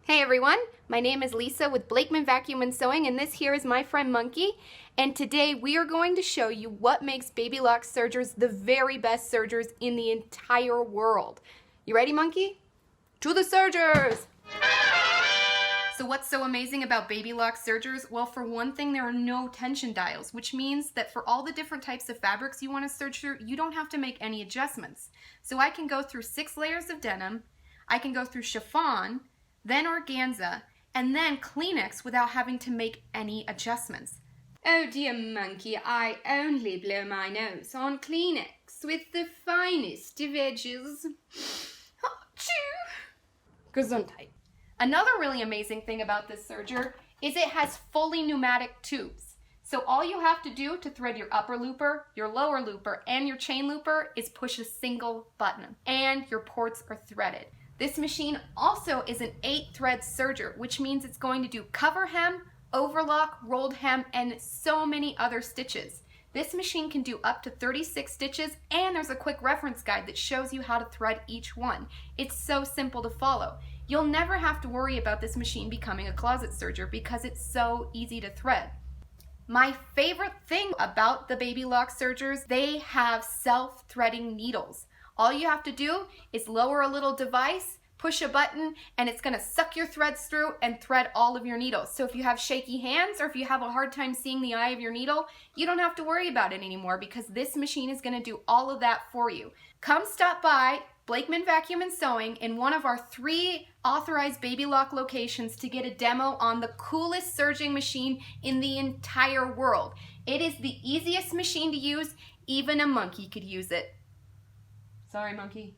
Hey everyone, my name is Lisa with Blakeman Vacuum and Sewing, and this here is my friend Monkey. And today we are going to show you what makes Baby Lock sergers the very best sergers in the entire world. You ready, Monkey? To the sergers! So what's so amazing about Baby Lock sergers? Well, for one thing, there are no tension dials, which means that for all the different types of fabrics you want to serge through, you don't have to make any adjustments. So I can go through 6 layers of denim, I can go through chiffon, then organza, and then Kleenex without having to make any adjustments. Oh dear Monkey, I only blow my nose on Kleenex with the finest of edges. Achoo! Gesundheit. Another really amazing thing about this serger is it has fully pneumatic tubes. So all you have to do to thread your upper looper, your lower looper, and your chain looper is push a single button, and your ports are threaded. This machine also is an 8-thread serger, which means it's going to do cover hem, overlock, rolled hem, and so many other stitches. This machine can do up to 36 stitches, and there's a quick reference guide that shows you how to thread each one. It's so simple to follow. You'll never have to worry about this machine becoming a closet serger because it's so easy to thread. My favorite thing about the Baby Lock sergers, they have self-threading needles. All you have to do is lower a little device, push a button, and it's going to suck your threads through and thread all of your needles. So if you have shaky hands or if you have a hard time seeing the eye of your needle, you don't have to worry about it anymore because this machine is going to do all of that for you. Come stop by Blakeman Vacuum and Sewing in one of our 3 authorized Baby Lock locations to get a demo on the coolest serging machine in the entire world. It is the easiest machine to use. Even a monkey could use it. Sorry, Monkey.